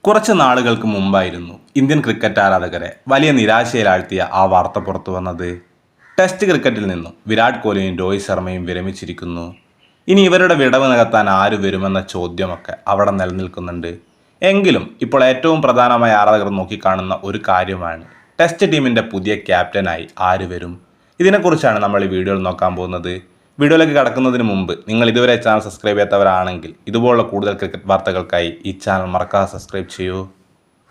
കുറച്ച് നാളുകൾക്ക് മുമ്പായിരുന്നു ഇന്ത്യൻ ക്രിക്കറ്റ് ആരാധകരെ വലിയ നിരാശയിലാഴ്ത്തിയ ആ വാർത്ത പുറത്തു വന്നത്. ടെസ്റ്റ് ക്രിക്കറ്റിൽ നിന്നും വിരാട് കോഹ്ലിയും രോഹിത് ശർമ്മയും വിരമിച്ചിരിക്കുന്നു. ഇനി ഇവരുടെ വിടവ് നികത്താൻ ആര് വരുമെന്ന ചോദ്യമൊക്കെ അവിടെ നിലനിൽക്കുന്നുണ്ട്. എങ്കിലും ഇപ്പോൾ ഏറ്റവും പ്രധാനമായ ആരാധകർ നോക്കിക്കാണുന്ന ഒരു കാര്യമാണ് ടെസ്റ്റ് ടീമിൻ്റെ പുതിയ ക്യാപ്റ്റനായി ആര് വരും. ഇതിനെക്കുറിച്ചാണ് നമ്മൾ ഈ വീഡിയോയിൽ നോക്കാൻ പോകുന്നത്. വീഡിയോയിലേക്ക് കടക്കുന്നതിന് മുമ്പ് നിങ്ങൾ ഇതുവരെ ചാനൽ സബ്സ്ക്രൈബ് ചെയ്യാത്തവരാണെങ്കിൽ ഇതുപോലുള്ള കൂടുതൽ ക്രിക്കറ്റ് വാർത്തകൾക്കായി ഈ ചാനൽ മറക്കാതെ സബ്സ്ക്രൈബ് ചെയ്യൂ.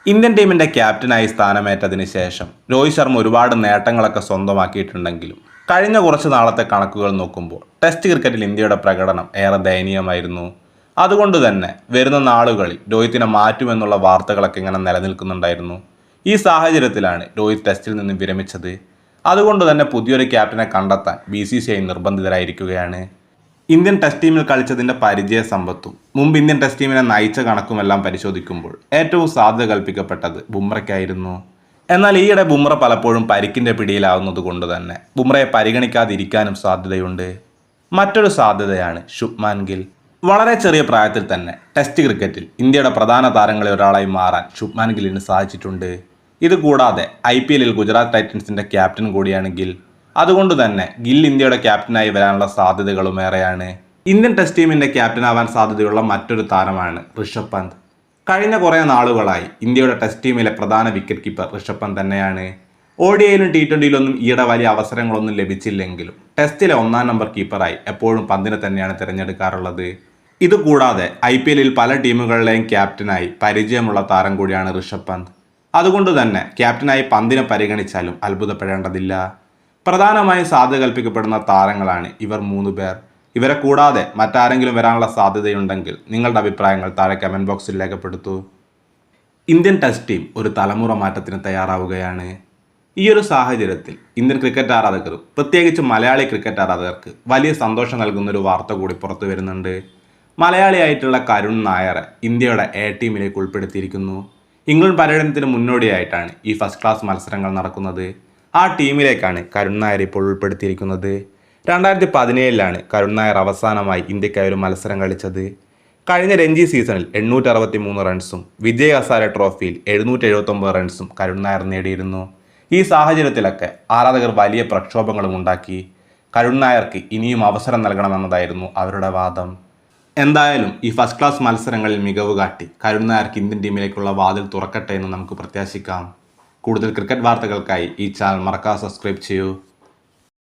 ഇന്ത്യൻ ടീമിൻ്റെ ക്യാപ്റ്റനായി സ്ഥാനമേറ്റതിന് ശേഷം രോഹിത് ശർമ്മ ഒരുപാട് നേട്ടങ്ങളൊക്കെ സ്വന്തമാക്കിയിട്ടുണ്ടെങ്കിലും കഴിഞ്ഞ കുറച്ച് നാളത്തെ കണക്കുകൾ നോക്കുമ്പോൾ ടെസ്റ്റ് ക്രിക്കറ്റിൽ ഇന്ത്യയുടെ പ്രകടനം ഏറെ ദയനീയമായിരുന്നു. അതുകൊണ്ട് തന്നെ വരുന്ന നാളുകളിൽ രോഹിത്തിനെ മാറ്റുമെന്നുള്ള വാർത്തകളൊക്കെ ഇങ്ങനെ നിലനിൽക്കുന്നുണ്ടായിരുന്നു. ഈ സാഹചര്യത്തിലാണ് രോഹിത് ടെസ്റ്റിൽ നിന്ന് വിരമിച്ചത്. അതുകൊണ്ട് തന്നെ പുതിയൊരു ക്യാപ്റ്റനെ കണ്ടെത്താൻ BCCI നിർബന്ധിതരായിരിക്കുകയാണ്. ഇന്ത്യൻ ടെസ്റ്റ് ടീമിൽ കളിച്ചതിൻ്റെ പരിചയ സമ്പത്തും മുമ്പ് ഇന്ത്യൻ ടെസ്റ്റ് ടീമിനെ നയിച്ച കണക്കുമെല്ലാം പരിശോധിക്കുമ്പോൾ ഏറ്റവും സാധ്യത കൽപ്പിക്കപ്പെട്ടത് ബുംറയ്ക്കായിരുന്നു. എന്നാൽ ഈയിടെ ബുംറ പലപ്പോഴും പരിക്കിൻ്റെ പിടിയിലാവുന്നത് കൊണ്ട് തന്നെ ബുംറയെ പരിഗണിക്കാതിരിക്കാനും സാധ്യതയുണ്ട്. മറ്റൊരു സാധ്യതയാണ് ശുഭ്മാൻ ഗിൽ. വളരെ ചെറിയ പ്രായത്തിൽ തന്നെ ടെസ്റ്റ് ക്രിക്കറ്റിൽ ഇന്ത്യയുടെ പ്രധാന താരങ്ങളിൽ ഒരാളായി മാറാൻ ശുഭ്മാൻ ഗില്ലിന് സാധിച്ചിട്ടുണ്ട്. ഇതുകൂടാതെ IPLൽ ഗുജറാത്ത് ടൈറ്റൻസിൻ്റെ ക്യാപ്റ്റൻ കൂടിയാണ് ഗിൽ. അതുകൊണ്ട് തന്നെ ഗിൽ ഇന്ത്യയുടെ ക്യാപ്റ്റനായി വരാനുള്ള സാധ്യതകളും ഏറെയാണ്. ഇന്ത്യൻ ടെസ്റ്റ് ടീമിൻ്റെ ക്യാപ്റ്റനാവാൻ സാധ്യതയുള്ള മറ്റൊരു താരമാണ് ഋഷഭ് പന്ത്. കഴിഞ്ഞ കുറേ നാളുകളായി ഇന്ത്യയുടെ ടെസ്റ്റ് ടീമിലെ പ്രധാന വിക്കറ്റ് കീപ്പർ ഋഷഭ് പന്ത് തന്നെയാണ്. ODIയിലും T20യിലൊന്നും ഈയിടെ വലിയ അവസരങ്ങളൊന്നും ലഭിച്ചില്ലെങ്കിലും ടെസ്റ്റിലെ ഒന്നാം നമ്പർ കീപ്പറായി എപ്പോഴും പന്തിനെ തന്നെയാണ് തിരഞ്ഞെടുക്കാറുള്ളത്. ഇതുകൂടാതെ IPLൽ പല ടീമുകളിലെയും ക്യാപ്റ്റനായി പരിചയമുള്ള താരം കൂടിയാണ് ഋഷഭ് പന്ത്. അതുകൊണ്ട് തന്നെ ക്യാപ്റ്റനായി പന്തിനെ പരിഗണിച്ചാലും അത്ഭുതപ്പെടേണ്ടതില്ല. പ്രധാനമായും സാധ്യത കൽപ്പിക്കപ്പെടുന്ന താരങ്ങളാണ് ഇവർ 3 പേർ. ഇവരെ കൂടാതെ മറ്റാരെങ്കിലും വരാനുള്ള സാധ്യതയുണ്ടെങ്കിൽ നിങ്ങളുടെ അഭിപ്രായങ്ങൾ താഴെ കമൻറ്റ് ബോക്സിൽ രേഖപ്പെടുത്തൂ. ഇന്ത്യൻ ടെസ്റ്റ് ടീം ഒരു തലമുറ മാറ്റത്തിന് തയ്യാറാവുകയാണ്. ഈ ഒരു സാഹചര്യത്തിൽ ഇന്ത്യൻ ക്രിക്കറ്റ് ആരാധകരും പ്രത്യേകിച്ച് മലയാളി ക്രിക്കറ്റ് ആരാധകർക്ക് വലിയ സന്തോഷം നൽകുന്നൊരു വാർത്ത കൂടി പുറത്തു വരുന്നുണ്ട്. മലയാളിയായിട്ടുള്ള കരുൺ നായരെ ഇന്ത്യയുടെ A ടീമിലേക്ക് ഉൾപ്പെടുത്തിയിരിക്കുന്നു. ഇംഗ്ലണ്ട് പര്യടനത്തിന് മുന്നോടിയായിട്ടാണ് ഈ ഫസ്റ്റ് ക്ലാസ് മത്സരങ്ങൾ നടക്കുന്നത്. ആ ടീമിലേക്കാണ് കരുൺ നായർ ഇപ്പോൾ ഉൾപ്പെടുത്തിയിരിക്കുന്നത്. 2017 കരുൺ നായർ അവസാനമായി ഇന്ത്യക്കായി ഒരു മത്സരം കളിച്ചത്. കഴിഞ്ഞ രഞ്ജി സീസണിൽ 863 റൺസും വിജയ് ഹസാരെ ട്രോഫിയിൽ 779 റൺസും കരുൺ നായർ നേടിയിരുന്നു. ഈ സാഹചര്യത്തിലൊക്കെ ആരാധകർ വലിയ പ്രക്ഷോഭങ്ങളും ഉണ്ടാക്കി. കരുൺ നായർക്ക് ഇനിയും അവസരം നൽകണമെന്നതായിരുന്നു അവരുടെ വാദം. എന്തായാലും ഈ ഫസ്റ്റ് ക്ലാസ് മത്സരങ്ങളിൽ മികവ് കാട്ടി കരുൺ നായർക്ക് ഇന്ത്യൻ ടീമിലേക്കുള്ള വാതിൽ തുറക്കട്ടെ എന്ന് നമുക്ക് പ്രത്യാശിക്കാം. കൂടുതൽ ക്രിക്കറ്റ് വാർത്തകൾക്കായി ഈ ചാനൽ മറക്കാതെ സബ്സ്ക്രൈബ് ചെയ്യൂ.